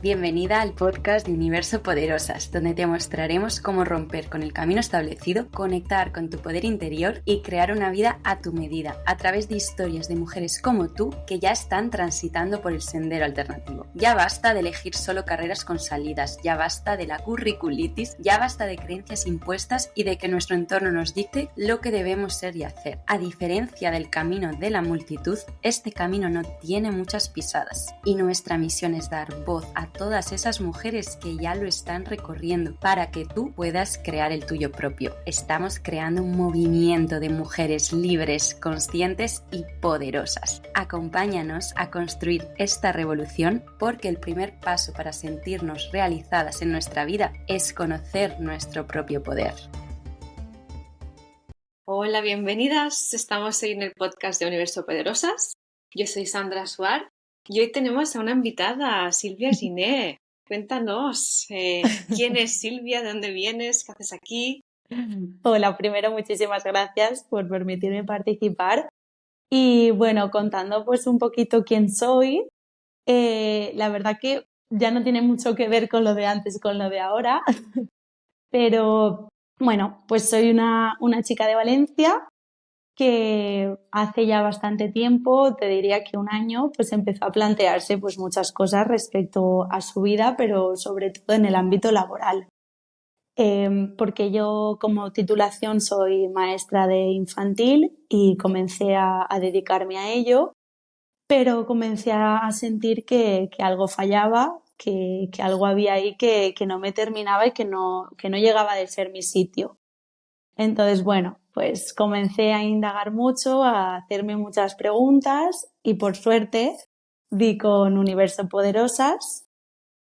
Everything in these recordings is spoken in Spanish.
Bienvenida al podcast de Universo Poderosas, donde te mostraremos cómo romper con el camino establecido, conectar con tu poder interior y crear una vida a tu medida, a través de historias de mujeres como tú que ya están transitando por el sendero alternativo. Ya basta de elegir solo carreras con salidas, ya basta de la curriculitis, ya basta de creencias impuestas y de que nuestro entorno nos dicte lo que debemos ser y hacer. A diferencia del camino de la multitud, este camino no tiene muchas pisadas y nuestra misión es dar voz a todas esas mujeres que ya lo están recorriendo para que tú puedas crear el tuyo propio. Estamos creando un movimiento de mujeres libres, conscientes y poderosas. Acompáñanos a construir esta revolución porque el primer paso para sentirnos realizadas en nuestra vida es conocer nuestro propio poder. Hola, bienvenidas. Estamos hoy en el podcast de Universo Poderosas. Yo soy Sandra Suar y hoy tenemos a una invitada, Silvia Giné. Cuéntanos, ¿quién es Silvia? ¿De dónde vienes? ¿Qué haces aquí? Hola, primero muchísimas gracias por permitirme participar y bueno, contando pues un poquito quién soy, la verdad que ya no tiene mucho que ver con lo de antes, con lo de ahora, pero bueno, pues soy una chica de Valencia que hace ya bastante tiempo, te diría que un año, pues empezó a plantearse pues muchas cosas respecto a su vida, pero sobre todo en el ámbito laboral. Porque yo como titulación soy maestra de infantil y comencé a dedicarme a ello, pero comencé a sentir que algo fallaba, que algo había ahí que no me terminaba y que no llegaba a ser mi sitio. Entonces, bueno, pues comencé a indagar mucho, a hacerme muchas preguntas y por suerte di con Universo Poderosas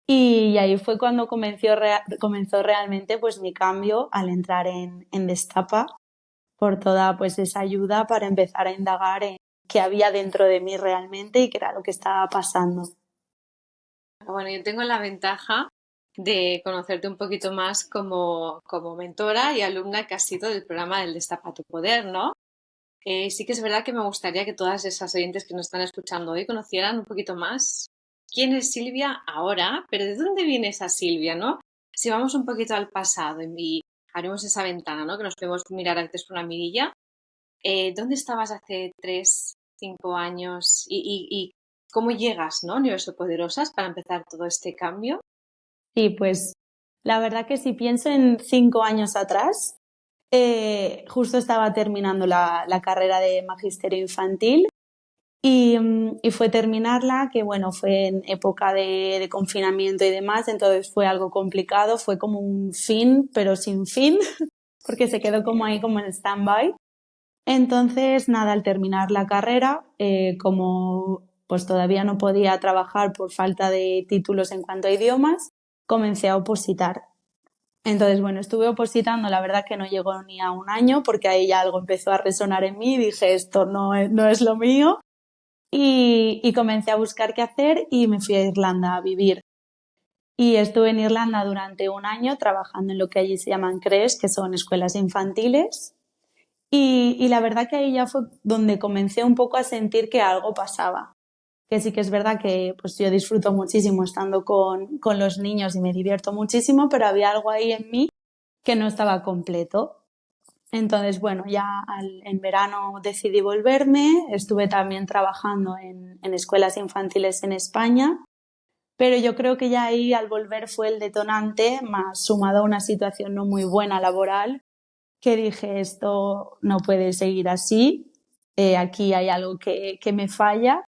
y ahí fue cuando comenzó realmente pues mi cambio al entrar en Destapa por toda pues esa ayuda para empezar a indagar en qué había dentro de mí realmente y qué era lo que estaba pasando. Bueno, yo tengo la ventaja de conocerte un poquito más como mentora y alumna que has sido del programa del Destapa tu Poder, ¿no? Sí que es verdad que me gustaría que todas esas oyentes que nos están escuchando hoy conocieran un poquito más quién es Silvia ahora, pero de dónde viene esa Silvia, ¿no? Si vamos un poquito al pasado y haremos esa ventana, ¿no? Que nos podemos mirar antes por una mirilla. ¿Dónde estabas hace 3, 5 años y cómo llegas, ¿no? Universo Poderosas para empezar todo este cambio? Sí, pues la verdad que si pienso en 5 años atrás, justo estaba terminando la carrera de magisterio infantil y fue terminarla, que bueno, fue en época de confinamiento y demás, entonces fue algo complicado, fue como un fin, pero sin fin, porque se quedó como ahí como en stand-by. Entonces, nada, al terminar la carrera, como pues todavía no podía trabajar por falta de títulos en cuanto a idiomas, comencé a opositar. Entonces, bueno, estuve opositando, la verdad que no llegó ni a un año porque ahí ya algo empezó a resonar en mí y dije, esto no es lo mío y comencé a buscar qué hacer y me fui a Irlanda a vivir. Y estuve en Irlanda durante un año trabajando en lo que allí se llaman CREs, que son escuelas infantiles. Y la verdad que ahí ya fue donde comencé un poco a sentir que algo pasaba. Que sí que es verdad que pues yo disfruto muchísimo estando con los niños y me divierto muchísimo, pero había algo ahí en mí que no estaba completo. Entonces, bueno, ya en verano decidí volverme, estuve también trabajando en escuelas infantiles en España, pero yo creo que ya ahí al volver fue el detonante, más sumado a una situación no muy buena laboral, que dije, esto no puede seguir así, aquí hay algo que me falla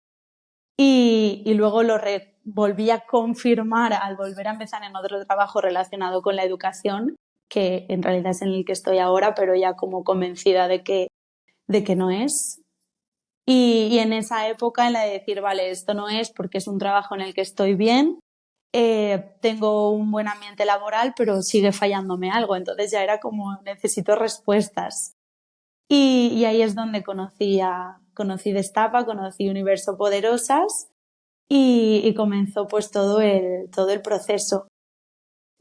y luego volví a confirmar al volver a empezar en otro trabajo relacionado con la educación, que en realidad es en el que estoy ahora, pero ya como convencida de que no es. Y en esa época, en la de decir, vale, esto no es porque es un trabajo en el que estoy bien, tengo un buen ambiente laboral, pero sigue fallándome algo. Entonces ya era como, necesito respuestas. Y ahí es donde conocí Destapa, conocí Universo Poderosas y comenzó pues todo el proceso.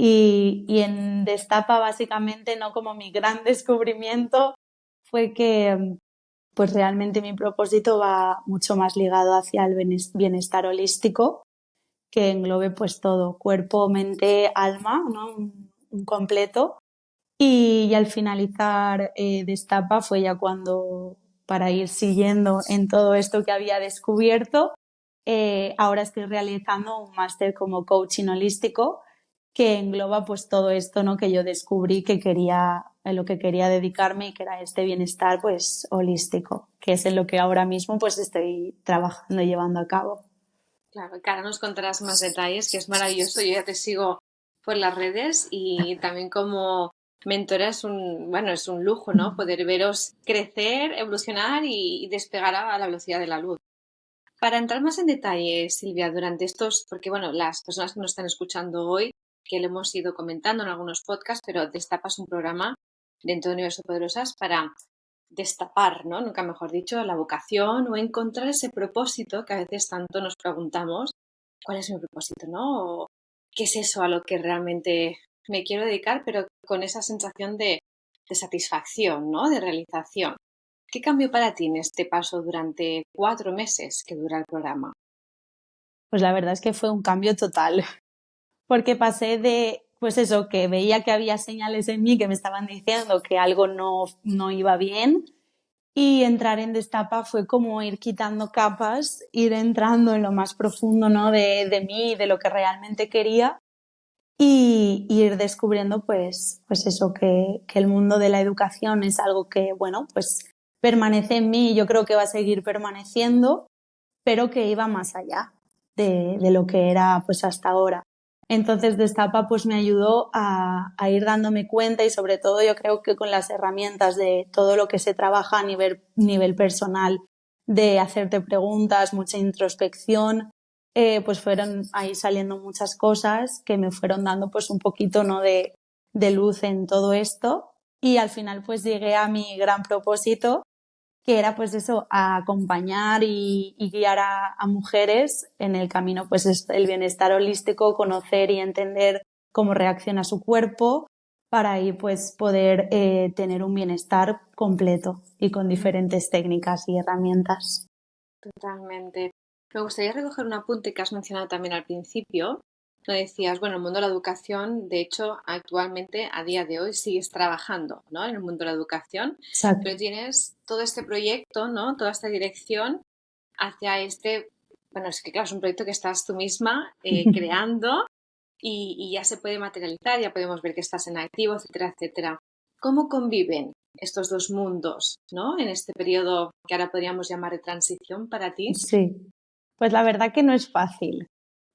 Y en Destapa básicamente no como mi gran descubrimiento fue que pues realmente mi propósito va mucho más ligado hacia el bienestar holístico que englobe pues todo, cuerpo, mente, alma, ¿no? Un completo. Y al finalizar Destapa fue ya cuando, para ir siguiendo en todo esto que había descubierto, ahora estoy realizando un máster como coaching holístico que engloba pues todo esto, ¿no? Que yo descubrí que quería, en lo que quería dedicarme y que era este bienestar pues holístico, que es en lo que ahora mismo pues estoy trabajando y llevando a cabo. Claro, que ahora nos contarás más detalles, que es maravilloso. Yo ya te sigo por las redes y también como mentora es un lujo, ¿no? Poder veros crecer, evolucionar y despegar a la velocidad de la luz. Para entrar más en detalle, Silvia, durante estos, porque bueno, las personas que nos están escuchando hoy, que lo hemos ido comentando en algunos podcasts, pero Destapas un programa dentro de Universo Poderosas para destapar, ¿no? Nunca mejor dicho, la vocación o encontrar ese propósito que a veces tanto nos preguntamos, ¿cuál es mi propósito, no? O, ¿qué es eso a lo que realmente me quiero dedicar, pero con esa sensación de satisfacción, ¿no? De realización. ¿Qué cambió para ti en este paso durante 4 meses que dura el programa? Pues la verdad es que fue un cambio total, porque pasé de, pues eso, que veía que había señales en mí que me estaban diciendo que algo no iba bien, y entrar en Destapa fue como ir quitando capas, ir entrando en lo más profundo, ¿no? de mí, de lo que realmente quería, y ir descubriendo pues eso, que el mundo de la educación es algo que, bueno, pues permanece en mí y yo creo que va a seguir permaneciendo, pero que iba más allá de lo que era pues hasta ahora. Entonces Destapa pues me ayudó a ir dándome cuenta y sobre todo yo creo que con las herramientas de todo lo que se trabaja a nivel personal, de hacerte preguntas, mucha introspección, pues fueron ahí saliendo muchas cosas que me fueron dando pues un poquito, ¿no? de luz en todo esto y al final pues llegué a mi gran propósito, que era pues eso, a acompañar y guiar a mujeres en el camino pues el bienestar holístico, conocer y entender cómo reacciona su cuerpo para ahí pues poder tener un bienestar completo y con diferentes técnicas y herramientas. Totalmente. Me gustaría recoger un apunte que has mencionado también al principio. No decías, bueno, el mundo de la educación, de hecho, actualmente, a día de hoy, sigues trabajando, ¿no? En el mundo de la educación, Exacto. pero tienes todo este proyecto, ¿no? Toda esta dirección hacia este, bueno, es que claro, es un proyecto que estás tú misma creando y ya se puede materializar, ya podemos ver que estás en activo, etcétera, etcétera. ¿Cómo conviven estos dos mundos, ¿no? En este periodo que ahora podríamos llamar de transición para ti? Sí, pues la verdad que no es fácil,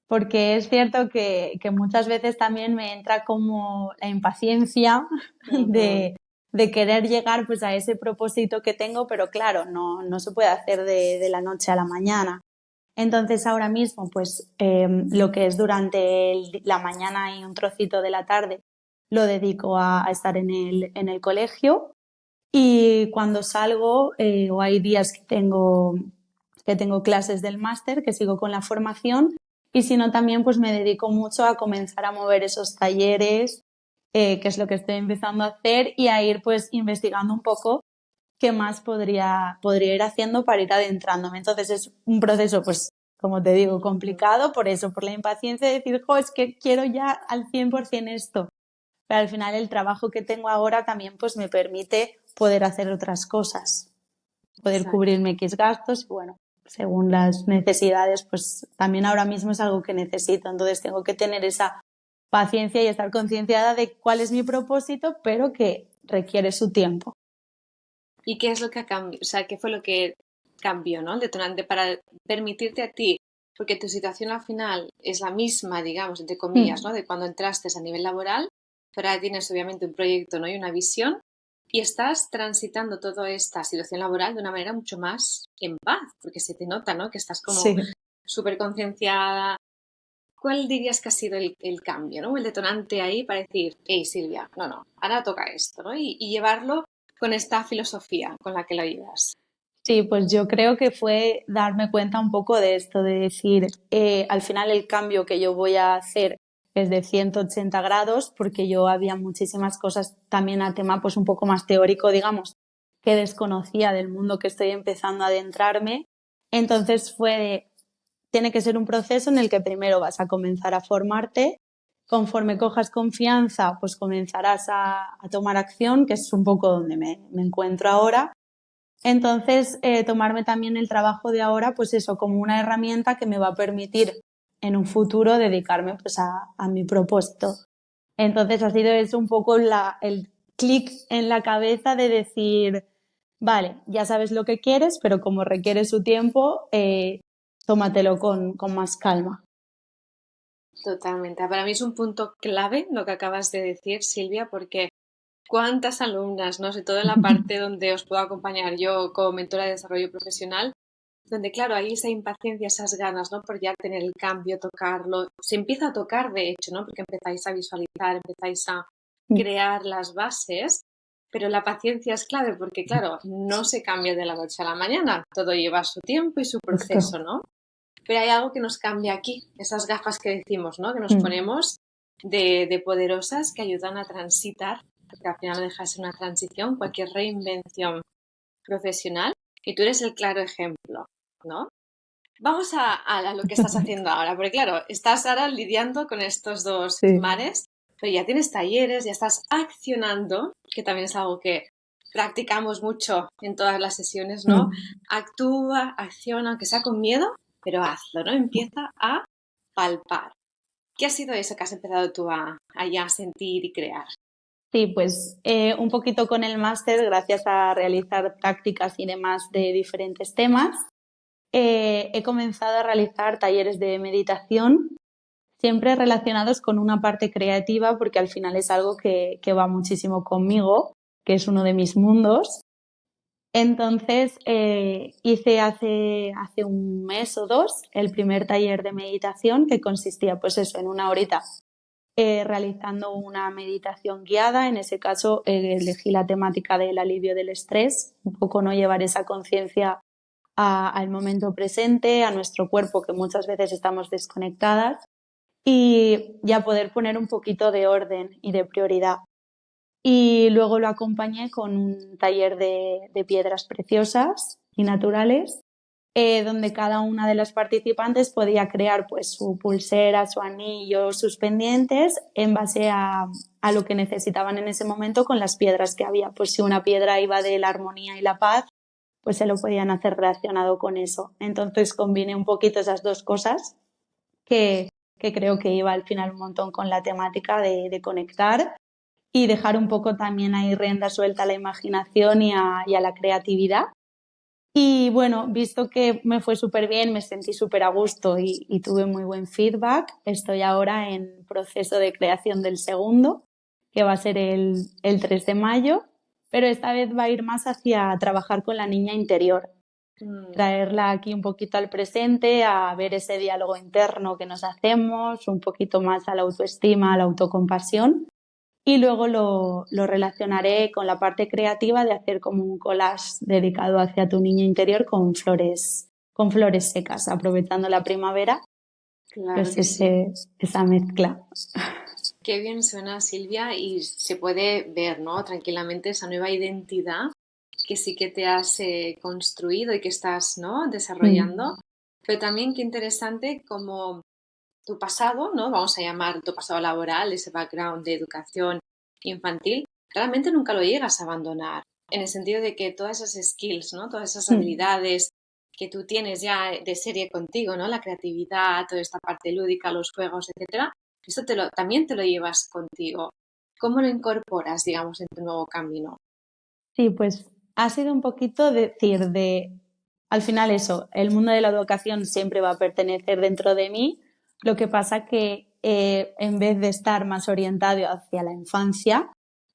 porque es cierto que muchas veces también me entra como la impaciencia Ujú. de querer llegar pues a ese propósito que tengo, pero claro, no se puede hacer de la noche a la mañana. Entonces ahora mismo pues lo que es durante la mañana y un trocito de la tarde lo dedico a estar en el colegio y cuando salgo o hay días que tengo clases del máster, que sigo con la formación y si no también pues me dedico mucho a comenzar a mover esos talleres, que es lo que estoy empezando a hacer y a ir pues investigando un poco qué más podría ir haciendo para ir adentrándome. Entonces es un proceso pues como te digo complicado por eso, por la impaciencia de decir, jo, es que quiero ya al 100% esto. Pero al final el trabajo que tengo ahora también pues me permite poder hacer otras cosas, poder Exacto. cubrirme X gastos y bueno, según las necesidades, pues también ahora mismo es algo que necesito. Entonces tengo que tener esa paciencia y estar concienciada de cuál es mi propósito, pero que requiere su tiempo. ¿Y qué es lo que ha cambiado? O sea, ¿qué fue lo que cambió, ¿no? El detonante para permitirte a ti, porque tu situación al final es la misma, digamos, entre comillas, ¿no? Mm. De cuando entraste a nivel laboral, pero ahora tienes obviamente un proyecto, ¿no? Y una visión y estás transitando toda esta situación laboral de una manera mucho más en paz, porque se te nota, ¿no? Que estás como Sí. súper concienciada. ¿Cuál dirías que ha sido el cambio, ¿no? El detonante ahí para decir, hey Silvia, no, ahora toca esto, ¿no? Y llevarlo con esta filosofía con la que lo llevas. Sí, pues yo creo que fue darme cuenta un poco de esto, de decir, al final el cambio que yo voy a hacer es de 180 grados, porque yo había muchísimas cosas también a tema pues un poco más teórico, digamos, que desconocía del mundo que estoy empezando a adentrarme. Entonces fue de tiene que ser un proceso en el que primero vas a comenzar a formarte. Conforme cojas confianza, pues comenzarás a tomar acción, que es un poco donde me encuentro ahora. Entonces, tomarme también el trabajo de ahora, pues eso, como una herramienta que me va a permitir en un futuro dedicarme pues a mi propósito. Entonces, ha sido eso un poco el clic en la cabeza de decir, vale, ya sabes lo que quieres, pero como requiere su tiempo, tómatelo con más calma. Totalmente. Para mí es un punto clave lo que acabas de decir, Silvia, porque cuántas alumnas, ¿no? Sobre todo en la parte donde os puedo acompañar yo como mentora de desarrollo profesional, donde claro, hay esa impaciencia, esas ganas, ¿no? Por ya tener el cambio, tocarlo. Se empieza a tocar, de hecho, ¿no? Porque empezáis a visualizar, empezáis a crear las bases, pero la paciencia es clave porque, claro, no se cambia de la noche a la mañana. Todo lleva su tiempo y su proceso, ¿no? Pero hay algo que nos cambia aquí, esas gafas que decimos, ¿no? Que nos ponemos de poderosas que ayudan a transitar, porque al final deja de ser una transición, cualquier reinvención profesional, y tú eres el claro ejemplo, ¿no? Vamos a lo que estás haciendo ahora, porque claro, estás ahora lidiando con estos dos mares, pero ya tienes talleres, ya estás accionando, que también es algo que practicamos mucho en todas las sesiones, ¿no? Actúa, acciona, aunque sea con miedo, pero hazlo, ¿no? Empieza a palpar. ¿Qué ha sido eso que has empezado tú a ya sentir y crear? Sí, pues un poquito con el máster, gracias a realizar prácticas y demás de diferentes temas, he comenzado a realizar talleres de meditación, siempre relacionados con una parte creativa, porque al final es algo que va muchísimo conmigo, que es uno de mis mundos. Entonces, hice hace un mes o dos el primer taller de meditación, que consistía pues eso, en una horita realizando una meditación guiada. En ese caso, elegí la temática del alivio del estrés, un poco no llevar esa conciencia al momento presente, a nuestro cuerpo, que muchas veces estamos desconectadas, y ya poder poner un poquito de orden y de prioridad. Y luego lo acompañé con un taller de piedras preciosas y naturales, donde cada una de las participantes podía crear pues su pulsera, su anillo, sus pendientes en base a lo que necesitaban en ese momento con las piedras que había. Pues si una piedra iba de la armonía y la paz, pues se lo podían hacer relacionado con eso. Entonces combiné un poquito esas dos cosas que creo que iba al final un montón con la temática de conectar y dejar un poco también ahí rienda suelta a la imaginación y a la creatividad. Y bueno, visto que me fue súper bien, me sentí súper a gusto y tuve muy buen feedback, estoy ahora en proceso de creación del segundo, que va a ser el 3 de mayo, pero esta vez va a ir más hacia trabajar con la niña interior, traerla aquí un poquito al presente, a ver ese diálogo interno que nos hacemos, un poquito más a la autoestima, a la autocompasión. Y luego lo relacionaré con la parte creativa de hacer como un collage dedicado hacia tu niño interior con flores secas, aprovechando la primavera. Claro Pues que sí. esa mezcla. Qué bien suena, Silvia, y se puede ver, ¿no? Tranquilamente esa nueva identidad que sí que te has construido y que estás, ¿no? Desarrollando. Pero también qué interesante como tu pasado, ¿no? Vamos a llamar tu pasado laboral, ese background de educación infantil, realmente nunca lo llegas a abandonar. En el sentido de que todas esas skills, ¿no? Todas esas habilidades que tú tienes ya de serie contigo, ¿no? La creatividad, toda esta parte lúdica, los juegos, etcétera, esto también te lo llevas contigo. ¿Cómo lo incorporas, digamos, en tu nuevo camino? Sí, pues ha sido un poquito decir al final eso, el mundo de la educación siempre va a pertenecer dentro de mí, lo que pasa que en vez de estar más orientado hacia la infancia,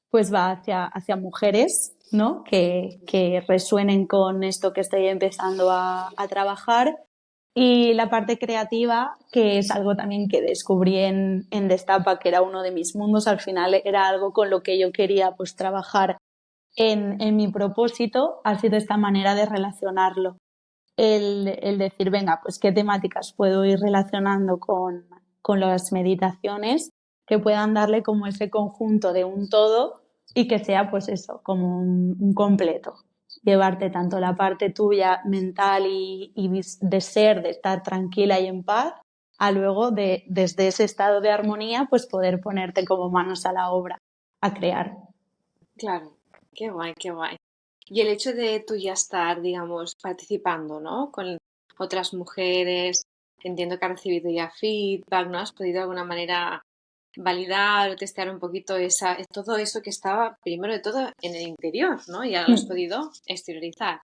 pues va hacia mujeres, ¿no? Que resuenen con esto que estoy empezando a trabajar. Y la parte creativa, que es algo también que descubrí en Destapa, que era uno de mis mundos, al final era algo con lo que yo quería pues trabajar en mi propósito, ha sido esta manera de relacionarlo. El decir, venga, pues qué temáticas puedo ir relacionando con las meditaciones que puedan darle como ese conjunto de un todo y que sea pues eso, como un completo. llevarte tanto la parte tuya mental y de ser, de estar tranquila y en paz, a luego desde ese estado de armonía, pues poder ponerte como manos a la obra, a crear. Claro, qué guay, qué guay. Y el hecho de tú ya estar, digamos, participando, ¿no? Con otras mujeres, entiendo que has recibido ya feedback, ¿no? Has podido de alguna manera validar o testear un poquito todo eso que estaba, primero de todo, en el interior, ¿no? Y ahora lo has podido exteriorizar.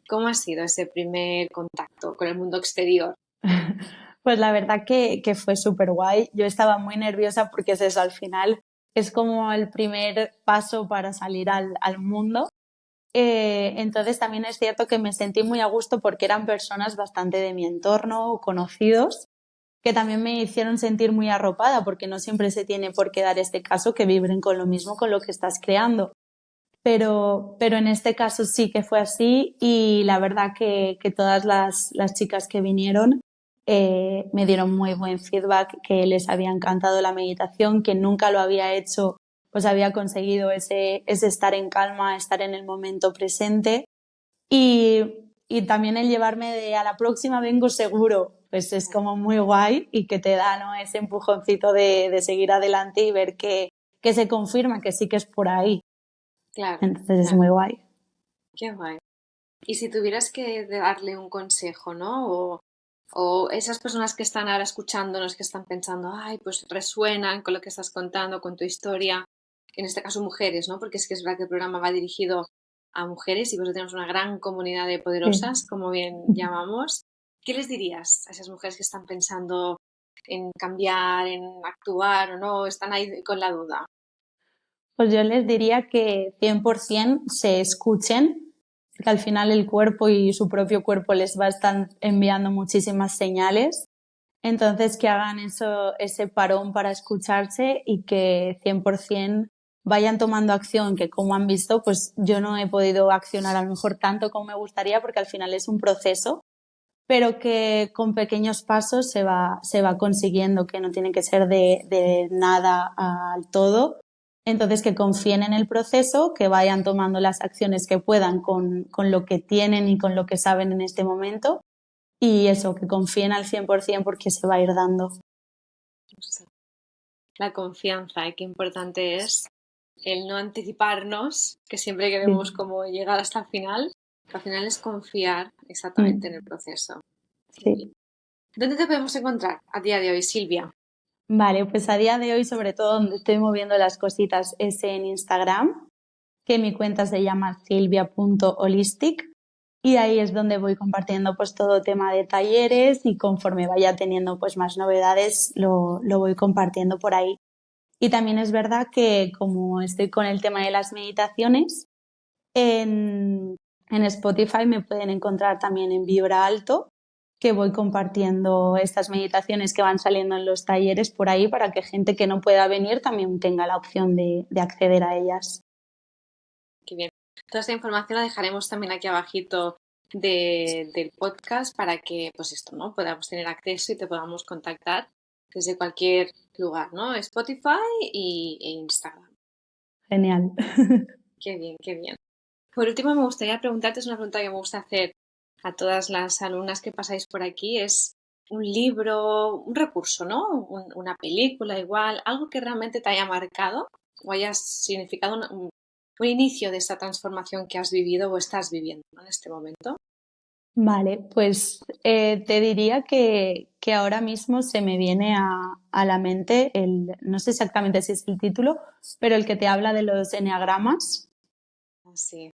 ¿Cómo ha sido ese primer contacto con el mundo exterior? Pues la verdad que fue súper guay. Yo estaba muy nerviosa porque es eso, al final es como el primer paso para salir al mundo. Entonces también es cierto que me sentí muy a gusto porque eran personas bastante de mi entorno, conocidos, que también me hicieron sentir muy arropada porque no siempre se tiene por qué dar este caso que vibren con lo mismo con lo que estás creando. Pero en este caso sí que fue así y la verdad que todas las chicas que vinieron me dieron muy buen feedback, que les había encantado la meditación, que nunca lo había hecho, pues había conseguido ese estar en calma, estar en el momento presente y también el llevarme de a la próxima vengo seguro, pues es como muy guay y que te da, ¿no?, ese empujoncito de seguir adelante y ver que se confirma que sí que es por ahí. Claro, Entonces es claro, muy guay. qué guay. Y si tuvieras que darle un consejo, ¿no? O esas personas que están ahora escuchándonos, que están pensando, ay, pues resuenan con lo que estás contando, con tu historia, en este caso mujeres, ¿no? Porque es que es verdad que el programa va dirigido a mujeres y vosotros tenemos una gran comunidad de Sí. poderosas, como bien llamamos. ¿Qué les dirías a esas mujeres que están pensando en cambiar, en actuar o no, están ahí con la duda? Pues yo les diría que 100% se escuchen, que al final el cuerpo y su propio cuerpo les va a estar enviando muchísimas señales. Entonces que hagan ese parón para escucharse y que 100% vayan tomando acción, que como han visto, pues yo no he podido accionar a lo mejor tanto como me gustaría porque al final es un proceso, pero que con pequeños pasos se va consiguiendo, que no tiene que ser de nada al todo. Entonces, que confíen en el proceso, que vayan tomando las acciones que puedan con lo que tienen y con lo que saben en este momento. Y eso, que confíen al 100% porque se va a ir dando. La confianza, qué importante es el no anticiparnos, que siempre queremos Sí. como llegar hasta el final, que al final es confiar exactamente en el Mm, proceso. Qué bien. sí. ¿Dónde te podemos encontrar a día de hoy, Silvia? Vale, pues a día de hoy, sobre todo donde estoy moviendo las cositas es en Instagram, que mi cuenta se llama silvia.holistic y ahí es donde voy compartiendo pues todo tema de talleres y conforme vaya teniendo pues más novedades lo voy compartiendo por ahí. Y también es verdad que como estoy con el tema de las meditaciones, en Spotify me pueden encontrar también en Vibra Alto, que voy compartiendo estas meditaciones que van saliendo en los talleres por ahí para que gente que no pueda venir también tenga la opción de acceder a ellas. Qué bien. Toda esta información la dejaremos también aquí abajito del podcast para que, pues esto, ¿no? Podamos tener acceso y te podamos contactar desde cualquier lugar, ¿no? Spotify e Instagram. Genial. Qué bien, qué bien. Por último, me gustaría preguntarte, es una pregunta que me gusta hacer a todas las alumnas que pasáis por aquí, es un libro, un recurso, ¿no? Una película igual, algo que realmente te haya marcado o haya significado un inicio de esta transformación que has vivido o estás viviendo, ¿no?, en este momento. Vale, pues te diría que ahora mismo se me viene a la mente no sé exactamente si es el título, pero el que te habla de los eneagramas. Así.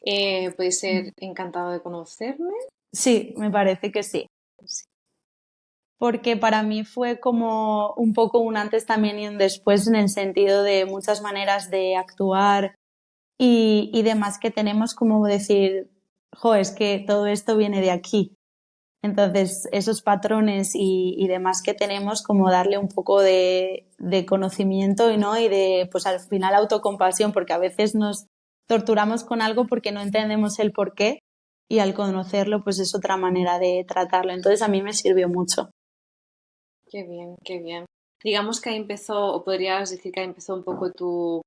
Puede ser encantado de conocerme. Sí, me parece que sí. Sí. Porque para mí fue como un poco un antes también y un después en el sentido de muchas maneras de actuar y demás que tenemos como decir, jo, es que todo esto viene de aquí. Entonces, esos patrones y demás que tenemos, como darle un poco de conocimiento y, ¿no? Y de, pues al final, autocompasión, porque a veces nos torturamos con algo porque no entendemos el porqué y al conocerlo, pues es otra manera de tratarlo. Entonces, a mí me sirvió mucho. Qué bien, qué bien. Digamos que ahí empezó, o podrías decir que ahí empezó un poco tu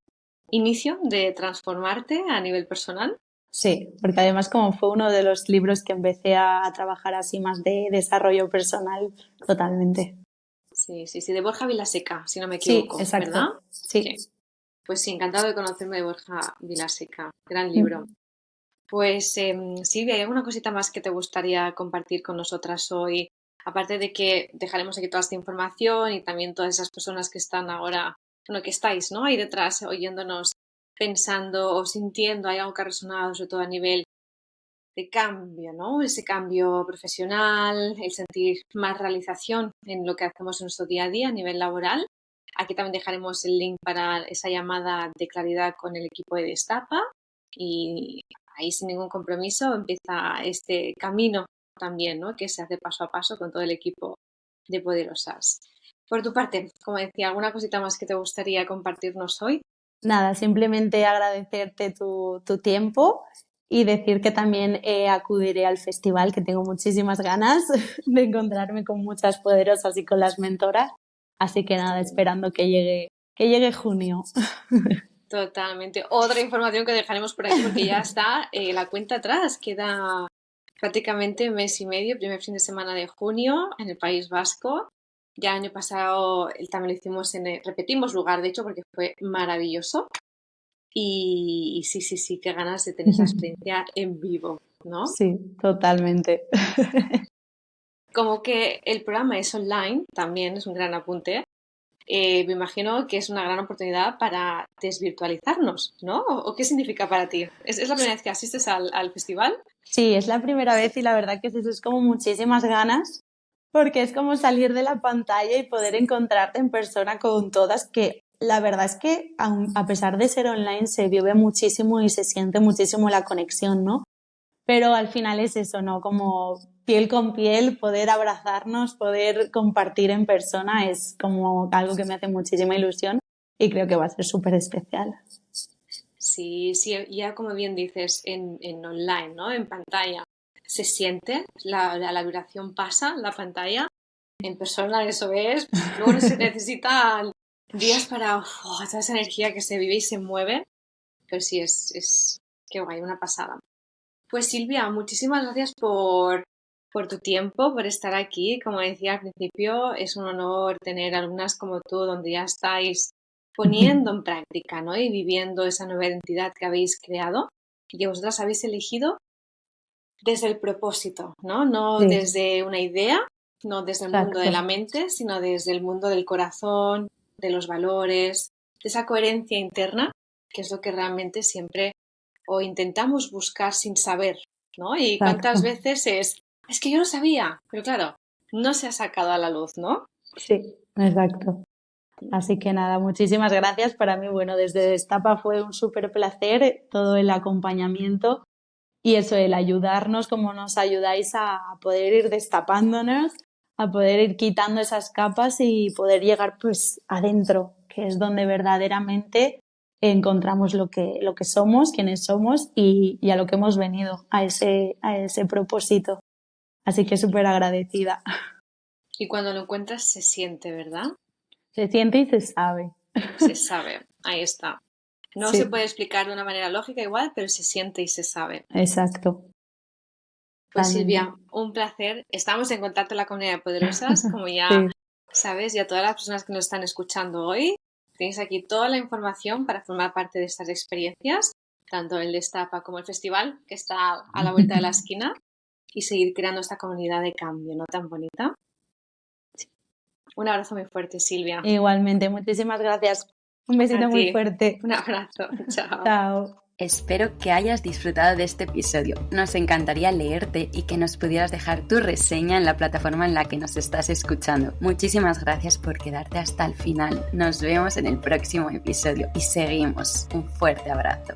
inicio de transformarte a nivel personal. Sí, porque además como fue uno de los libros que empecé a trabajar así más de desarrollo personal, totalmente. Sí, de Borja Vilaseca, si no me Sí, equivoco, ¿verdad? exacto. Sí. Sí. Pues sí, encantado de conocerme de Borja Vilaseca. Gran libro. Mm. Pues Silvia, ¿hay alguna cosita más que te gustaría compartir con nosotras hoy? Aparte de que dejaremos aquí toda esta información y también todas esas personas que están ahora, bueno, que estáis, ¿no? Ahí detrás oyéndonos, pensando o sintiendo, hay algo que ha resonado, sobre todo a nivel de cambio, ¿no? Ese cambio profesional, el sentir más realización en lo que hacemos en nuestro día a día a nivel laboral. Aquí también dejaremos el link para esa llamada de claridad con el equipo de Destapa y ahí sin ningún compromiso empieza este camino también, ¿no? Que se hace paso a paso con todo el equipo de Poderosas. Por tu parte, como decía, ¿alguna cosita más que te gustaría compartirnos hoy? Nada, simplemente agradecerte tu tiempo y decir que también acudiré al festival, que tengo muchísimas ganas de encontrarme con muchas poderosas y con las mentoras. Así que nada, esperando que llegue junio. Totalmente. Otra información que dejaremos por aquí porque ya está la cuenta atrás. Queda prácticamente un mes y medio, primer fin de semana de junio en el País Vasco. Ya el año pasado también lo hicimos repetimos lugar, de hecho, porque fue maravilloso. Y sí, qué ganas de tener esa experiencia en vivo, ¿no? Sí, totalmente. Como que el programa es online, también es un gran apunte. Me imagino que es una gran oportunidad para desvirtualizarnos, ¿no? ¿O qué significa para ti? ¿Es la primera vez que asistes al festival? Sí, es la primera vez y la verdad que es como muchísimas ganas, porque es como salir de la pantalla y poder encontrarte en persona con todas, que la verdad es que a pesar de ser online se vive muchísimo y se siente muchísimo la conexión, ¿no? Pero al final es eso, ¿no? Como piel con piel, poder abrazarnos, poder compartir en persona es como algo que me hace muchísima ilusión y creo que va a ser súper especial. Sí, ya como bien dices, en online, ¿no? En pantalla se siente, la vibración pasa, la pantalla, en persona eso es, luego no se necesitan días para toda esa energía que se vive y se mueve, pero sí, qué guay, una pasada. Pues Silvia, muchísimas gracias por tu tiempo, por estar aquí. Como decía al principio, es un honor tener alumnas como tú, donde ya estáis poniendo en práctica, ¿no? Y viviendo esa nueva identidad que habéis creado y que vosotras habéis elegido desde el propósito, ¿no? No Sí, desde una idea, no desde el mundo de la exacto. mente, sino desde el mundo del corazón, de los valores, de esa coherencia interna, que es lo que realmente siempre o intentamos buscar sin saber, ¿no? Y cuántas Exacto. veces es que yo lo sabía, pero claro, no se ha sacado a la luz, ¿no? Sí, exacto. Así que nada, muchísimas gracias. Para mí, bueno, desde Destapa fue un súper placer todo el acompañamiento y eso, el ayudarnos como nos ayudáis a poder ir destapándonos, a poder ir quitando esas capas y poder llegar pues adentro, que es donde verdaderamente encontramos lo que somos, quiénes somos y a lo que hemos venido, a ese propósito. Así que súper agradecida. Y cuando lo encuentras se siente, ¿verdad? Se siente y se sabe. Se sabe, ahí está. No se Sí, puede explicar de una manera lógica igual, pero se siente y se sabe. exacto. Pues Totalmente. Silvia, un placer. Estamos en contacto en la comunidad de Poderosas, como ya Sí, sabes, y a todas las personas que nos están escuchando hoy. Tenéis aquí toda la información para formar parte de estas experiencias, tanto el Destapa como el festival, que está a la vuelta de la esquina, y seguir creando esta comunidad de cambio, ¿no? Tan bonita. Un abrazo muy fuerte, Silvia. igualmente. Muchísimas gracias. Un besito A muy ti. fuerte. Un abrazo. Chao. Chao. Espero que hayas disfrutado de este episodio. Nos encantaría leerte y que nos pudieras dejar tu reseña en la plataforma en la que nos estás escuchando. Muchísimas gracias por quedarte hasta el final. Nos vemos en el próximo episodio y seguimos. Un fuerte abrazo.